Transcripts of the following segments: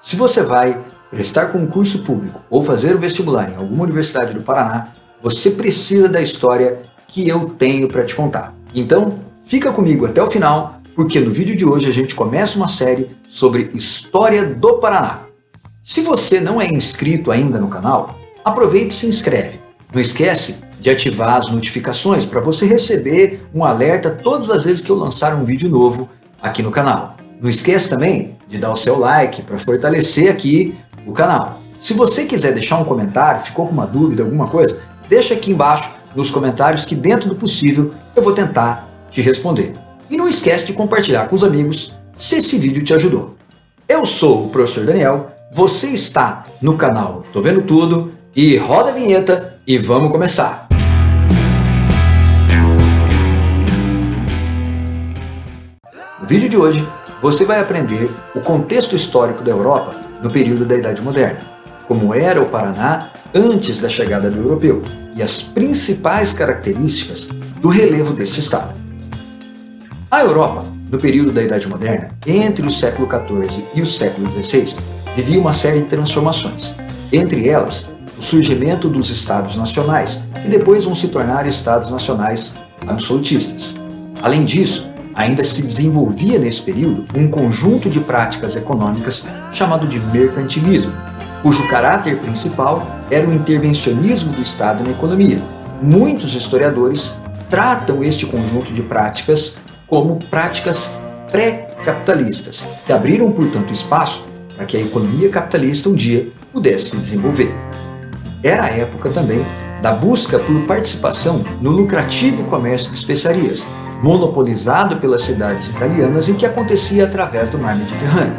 Se você vai prestar concurso público ou fazer o vestibular em alguma universidade do Paraná, você precisa da história que eu tenho para te contar. Então, fica comigo até o final, porque no vídeo de hoje a gente começa uma série sobre História do Paraná. Se você não é inscrito ainda no canal, aproveita e se inscreve. Não esquece de ativar as notificações para você receber um alerta todas as vezes que eu lançar um vídeo novo aqui no canal. Não esquece também de dar o seu like para fortalecer aqui o canal. Se você quiser deixar um comentário, ficou com uma dúvida, alguma coisa, deixa aqui embaixo nos comentários que dentro do possível eu vou tentar te responder. E não esquece de compartilhar com os amigos se esse vídeo te ajudou. Eu sou o professor Daniel, você está no canal Tô Vendo Tudo e roda a vinheta e vamos começar! No vídeo de hoje, você vai aprender o contexto histórico da Europa no período da Idade Moderna, como era o Paraná antes da chegada do europeu e as principais características do relevo deste estado. A Europa, no período da Idade Moderna, entre o século XIV e o século XVI, vivia uma série de transformações, entre elas o surgimento dos estados nacionais, que depois vão se tornar estados nacionais absolutistas. Além disso, ainda se desenvolvia nesse período um conjunto de práticas econômicas chamado de mercantilismo, cujo caráter principal era o intervencionismo do Estado na economia. Muitos historiadores tratam este conjunto de práticas como práticas pré-capitalistas, que abriram, portanto, espaço para que a economia capitalista um dia pudesse se desenvolver. Era a época também da busca por participação no lucrativo comércio de especiarias, monopolizado pelas cidades italianas e que acontecia através do mar Mediterrâneo.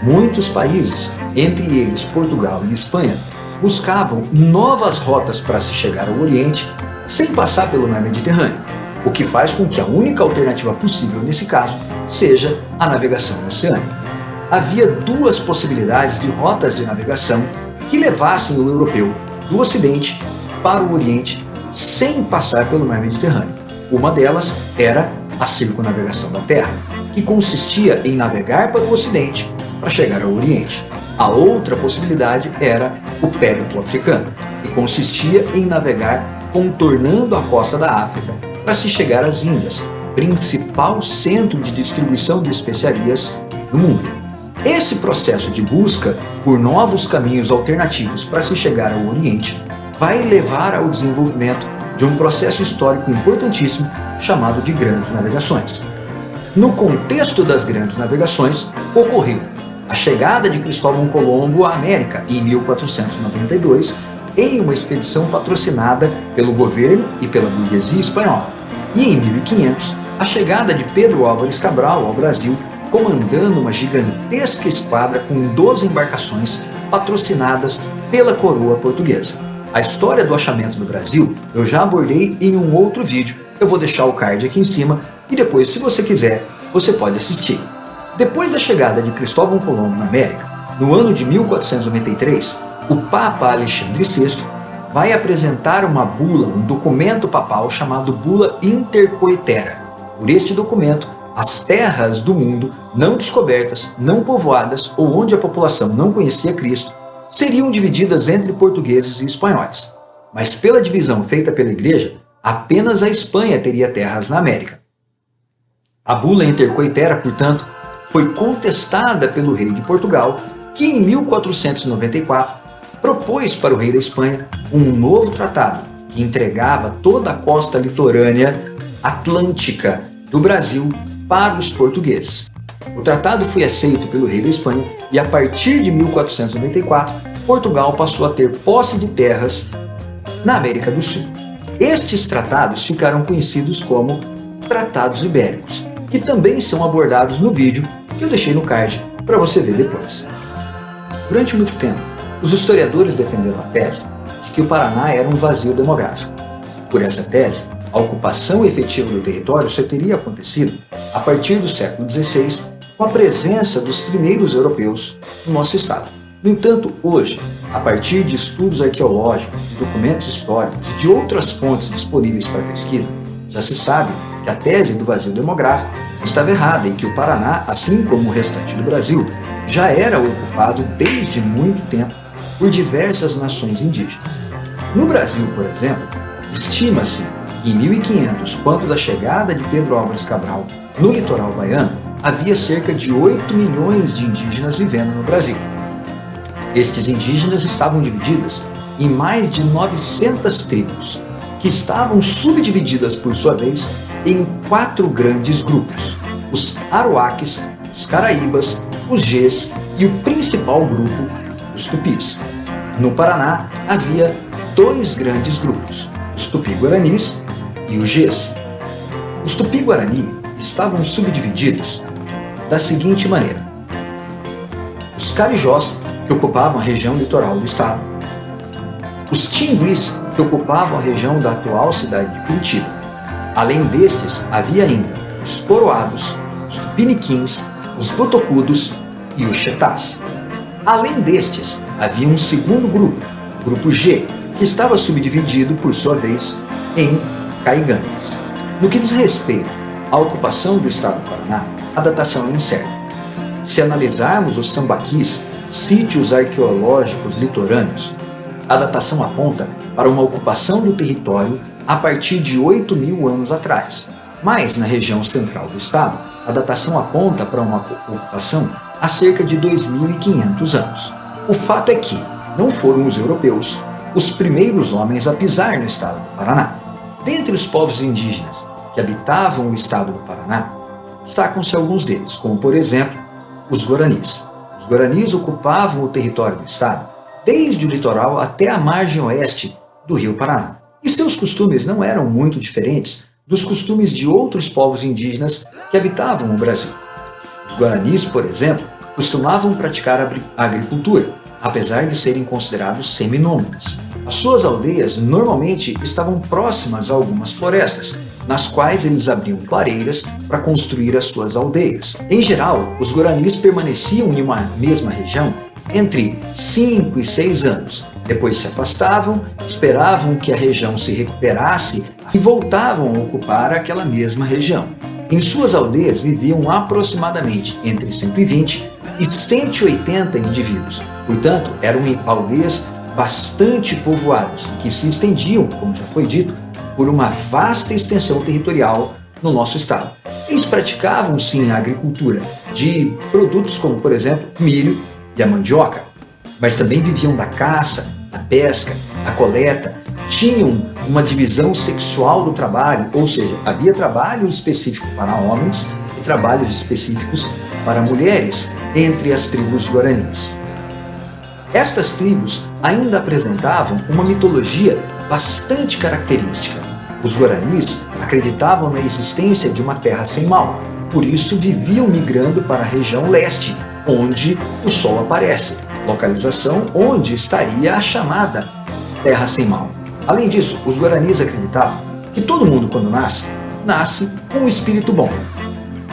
Muitos países, entre eles Portugal e Espanha, buscavam novas rotas para se chegar ao Oriente sem passar pelo mar Mediterrâneo, o que faz com que a única alternativa possível nesse caso seja a navegação oceânica. Havia duas possibilidades de rotas de navegação que levassem o europeu do Ocidente para o Oriente sem passar pelo mar Mediterrâneo. Uma delas era a circunnavegação da Terra, que consistia em navegar para o Ocidente para chegar ao Oriente. A outra possibilidade era o périplo africano, que consistia em navegar contornando a costa da África para se chegar às Índias, principal centro de distribuição de especiarias no mundo. Esse processo de busca por novos caminhos alternativos para se chegar ao Oriente vai levar ao desenvolvimento de um processo histórico importantíssimo chamado de Grandes Navegações. No contexto das Grandes Navegações, ocorreu a chegada de Cristóvão Colombo à América em 1492 em uma expedição patrocinada pelo governo e pela burguesia espanhola. E em 1500, a chegada de Pedro Álvares Cabral ao Brasil comandando uma gigantesca esquadra com 12 embarcações patrocinadas pela coroa portuguesa. A história do achamento do Brasil eu já abordei em um outro vídeo, eu vou deixar o card aqui em cima e depois, se você quiser, você pode assistir. Depois da chegada de Cristóvão Colombo na América, no ano de 1493, o Papa Alexandre VI vai apresentar uma bula, um documento papal chamado Bula Intercoetera. Por este documento, as terras do mundo não descobertas, não povoadas ou onde a população não conhecia Cristo seriam divididas entre portugueses e espanhóis. Mas pela divisão feita pela Igreja, apenas a Espanha teria terras na América. A Bula Intercoetera, portanto, foi contestada pelo rei de Portugal, que em 1494 propôs para o rei da Espanha um novo tratado que entregava toda a costa litorânea atlântica do Brasil para os portugueses. O tratado foi aceito pelo rei da Espanha e a partir de 1494, Portugal passou a ter posse de terras na América do Sul. Estes tratados ficaram conhecidos como Tratados Ibéricos, que também são abordados no vídeo que eu deixei no card para você ver depois. Durante muito tempo, os historiadores defenderam a tese de que o Paraná era um vazio demográfico. Por essa tese, a ocupação efetiva do território só teria acontecido a partir do século XVI, com a presença dos primeiros europeus no nosso estado. No entanto, hoje, a partir de estudos arqueológicos, de documentos históricos e de outras fontes disponíveis para pesquisa, já se sabe que a tese do vazio demográfico estava errada e que o Paraná, assim como o restante do Brasil, já era ocupado desde muito tempo por diversas nações indígenas. No Brasil, por exemplo, estima-se que em 1500, quando da chegada de Pedro Álvares Cabral no litoral baiano, havia cerca de 8 milhões de indígenas vivendo no Brasil. Estes indígenas estavam divididos em mais de 900 tribos, que estavam subdivididas, por sua vez, em 4 grandes grupos: os Aruaques, os Caraíbas, os Gês e o principal grupo, os Tupis. No Paraná, havia 2 grandes grupos, os Tupi-Guaranis e os Gês. Os Tupi-Guarani estavam subdivididos da seguinte maneira: os Carijós, que ocupavam a região litoral do estado, os Tinguis, que ocupavam a região da atual cidade de Curitiba. Além destes, havia ainda os Coroados, os Tupiniquins, os Botocudos e os Chetás. Além destes, havia um segundo grupo, o grupo G, que estava subdividido, por sua vez, em Caigangues. No que diz respeito à ocupação do estado do Paraná, a datação é incerta. Se analisarmos os sambaquis, sítios arqueológicos litorâneos, a datação aponta para uma ocupação do território a partir de 8.000 anos atrás. Mas, na região central do estado, a datação aponta para uma ocupação há cerca de 2.500 anos. O fato é que não foram os europeus os primeiros homens a pisar no estado do Paraná. Dentre os povos indígenas que habitavam o estado do Paraná, destacam-se alguns deles, como, por exemplo, os Guaranis. Os Guaranis ocupavam o território do estado desde o litoral até a margem oeste do rio Paraná. E seus costumes não eram muito diferentes dos costumes de outros povos indígenas que habitavam o Brasil. Os Guaranis, por exemplo, costumavam praticar a agricultura, apesar de serem considerados seminômades. As suas aldeias normalmente estavam próximas a algumas florestas, nas quais eles abriam clareiras para construir as suas aldeias. Em geral, os Guaranis permaneciam em uma mesma região entre 5 e 6 anos. Depois se afastavam, esperavam que a região se recuperasse e voltavam a ocupar aquela mesma região. Em suas aldeias viviam aproximadamente entre 120 e 180 indivíduos. Portanto, eram aldeias bastante povoadas, que se estendiam, como já foi dito, por uma vasta extensão territorial no nosso estado. Eles praticavam, sim, a agricultura de produtos como, por exemplo, milho e a mandioca, mas também viviam da caça, da pesca, da coleta, tinham uma divisão sexual do trabalho, ou seja, havia trabalho específico para homens e trabalhos específicos para mulheres entre as tribos guaranis. Estas tribos ainda apresentavam uma mitologia bastante característica. Os guaranis acreditavam na existência de uma terra sem mal, por isso viviam migrando para a região leste, onde o sol aparece, localização onde estaria a chamada Terra Sem Mal. Além disso, os guaranis acreditavam que todo mundo, quando nasce com um espírito bom.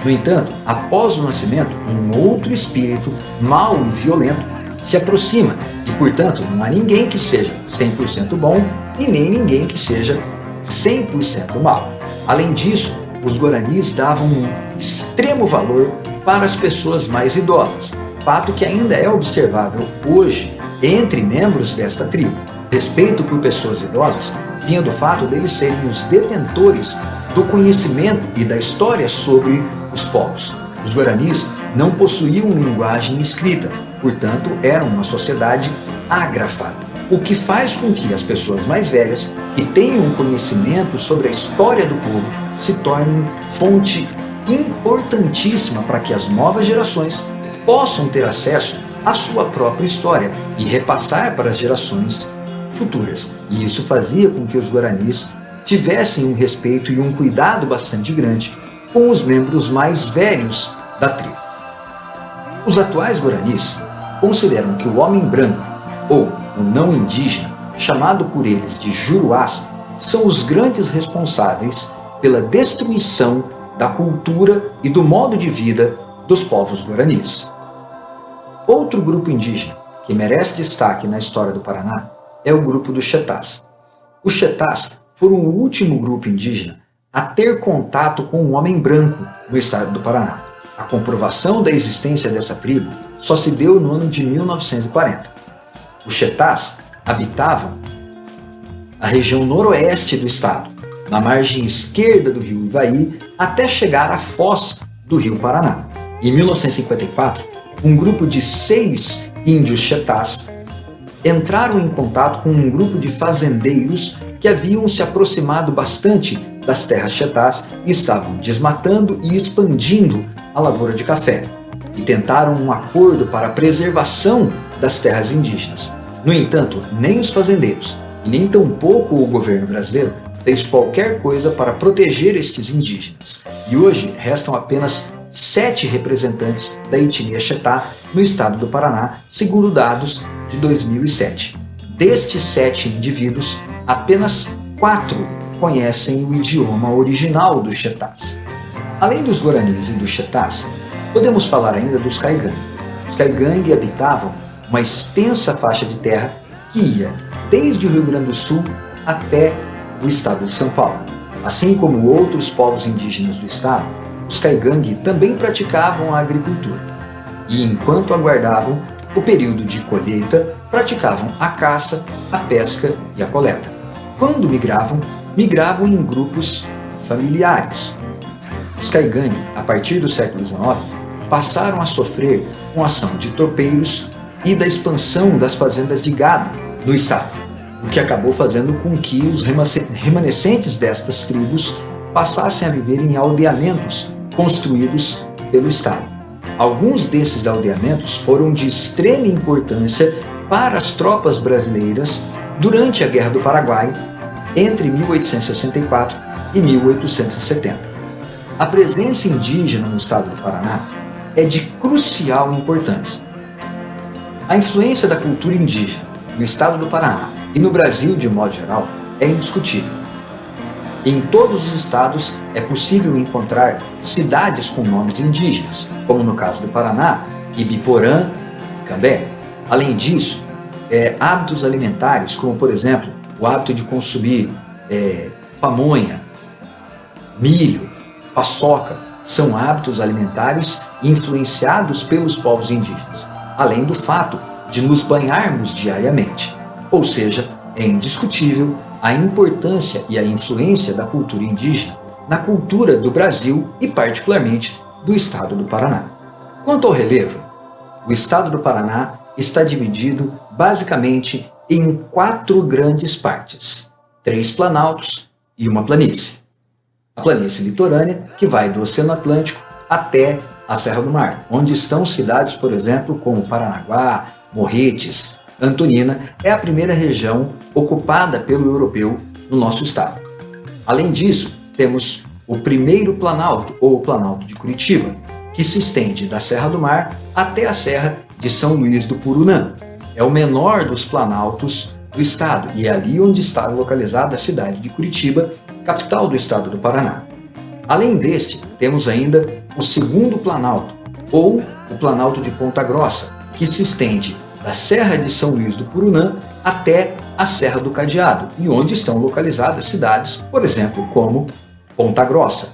No entanto, após o nascimento, um outro espírito, mau e violento, se aproxima e, portanto, não há ninguém que seja 100% bom e nem ninguém que seja 100% mau. Além disso, os guaranis davam um extremo valor para as pessoas mais idosas, fato que ainda é observável hoje entre membros desta tribo. O respeito por pessoas idosas vinha do fato deles serem os detentores do conhecimento e da história sobre os povos. Os guaranis não possuíam linguagem escrita, portanto, eram uma sociedade ágrafa, o que faz com que as pessoas mais velhas, que tenham um conhecimento sobre a história do povo, se tornem fonte importantíssima para que as novas gerações possam ter acesso à sua própria história e repassar para as gerações futuras. E isso fazia com que os guaranis tivessem um respeito e um cuidado bastante grande com os membros mais velhos da tribo. Os atuais guaranis consideram que o homem branco, ou o não indígena, chamado por eles de Juruás, são os grandes responsáveis pela destruição da cultura e do modo de vida dos povos guaranis. Outro grupo indígena que merece destaque na história do Paraná é o grupo dos Chetás. Os Chetás foram o último grupo indígena a ter contato com o homem branco no estado do Paraná. A comprovação da existência dessa tribo só se deu no ano de 1940. Os Chetás habitavam a região noroeste do estado, na margem esquerda do rio Ivaí, até chegar à foz do rio Paraná. Em 1954, um grupo de 6 índios Chetás entraram em contato com um grupo de fazendeiros que haviam se aproximado bastante das terras Chetás e estavam desmatando e expandindo a lavoura de café, e tentaram um acordo para a preservação das terras indígenas. No entanto, nem os fazendeiros e nem tampouco o governo brasileiro fez qualquer coisa para proteger estes indígenas, e hoje restam apenas 7 representantes da etnia Chetá no estado do Paraná, segundo dados de 2007. Destes 7 indivíduos, apenas 4 conhecem o idioma original dos Chetás. Além dos Guaranis e dos Chetás, podemos falar ainda dos Caigangue. Os Caigangue habitavam uma extensa faixa de terra que ia desde o Rio Grande do Sul até o estado de São Paulo. Assim como outros povos indígenas do estado, os Caigangue também praticavam a agricultura e, enquanto aguardavam o período de colheita, praticavam a caça, a pesca e a coleta. Quando migravam em grupos familiares. Os Caigangue, a partir do século XIX, passaram a sofrer com a ação de tropeiros e da expansão das fazendas de gado no estado, o que acabou fazendo com que os remanescentes destas tribos passassem a viver em aldeamentos construídos pelo estado. Alguns desses aldeamentos foram de extrema importância para as tropas brasileiras durante a Guerra do Paraguai, entre 1864 e 1870. A presença indígena no estado do Paraná é de crucial importância. A influência da cultura indígena no estado do Paraná e no Brasil de modo geral é indiscutível. Em todos os estados é possível encontrar cidades com nomes indígenas, como no caso do Paraná, Ibiporã e Cambé. Além disso, hábitos alimentares, como por exemplo, o hábito de consumir pamonha, milho, paçoca, são hábitos alimentares influenciados pelos povos indígenas, além do fato de nos banharmos diariamente. Ou seja, é indiscutível a importância e a influência da cultura indígena na cultura do Brasil e particularmente do estado do Paraná. Quanto ao relevo, o estado do Paraná está dividido basicamente em 4 grandes partes, 3 planaltos e uma planície. A planície litorânea, que vai do Oceano Atlântico até a Serra do Mar, onde estão cidades, por exemplo, como Paranaguá, Morretes, Antonina, é a primeira região ocupada pelo europeu no nosso estado. Além disso, temos o primeiro planalto, ou o Planalto de Curitiba, que se estende da Serra do Mar até a Serra de São Luís do Purunã. É o menor dos planaltos do estado e é ali onde está localizada a cidade de Curitiba, capital do estado do Paraná. Além deste, temos ainda o segundo planalto, ou o Planalto de Ponta Grossa, que se estende da Serra de São Luís do Purunã até a Serra do Cadeado, e onde estão localizadas cidades, por exemplo, como Ponta Grossa.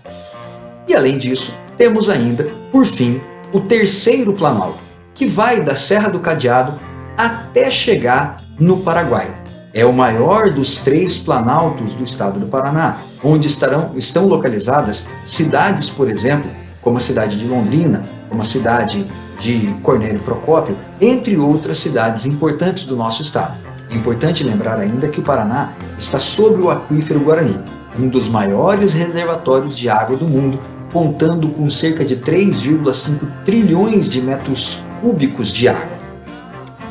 E além disso, temos ainda, por fim, o terceiro planalto, que vai da Serra do Cadeado até chegar no Paraguai. É o maior dos 3 planaltos do estado do Paraná, onde estão localizadas cidades, por exemplo, como a cidade de Londrina, como a cidade de Cornélio Procópio, entre outras cidades importantes do nosso estado. É importante lembrar ainda que o Paraná está sobre o aquífero Guarani, um dos maiores reservatórios de água do mundo, contando com cerca de 3,5 trilhões de metros cúbicos de água.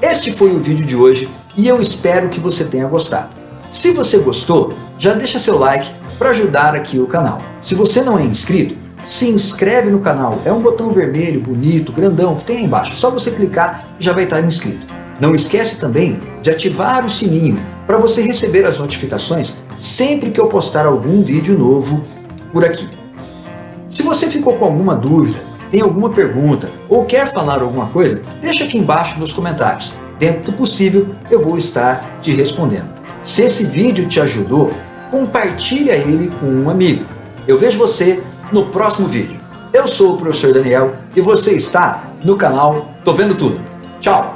Este foi o vídeo de hoje e eu espero que você tenha gostado. Se você gostou, já deixa seu like para ajudar aqui o canal. Se você não é inscrito, se inscreve no canal. É um botão vermelho, bonito, grandão que tem aí embaixo. Só você clicar e já vai estar inscrito. Não esquece também de ativar o sininho para você receber as notificações sempre que eu postar algum vídeo novo por aqui. Se você ficou com alguma dúvida, tem alguma pergunta ou quer falar alguma coisa, deixa aqui embaixo nos comentários. Dentro do possível, eu vou estar te respondendo. Se esse vídeo te ajudou, compartilha ele com um amigo. Eu vejo você no próximo vídeo. Eu sou o professor Daniel e você está no canal Tô vendo tudo. Tchau!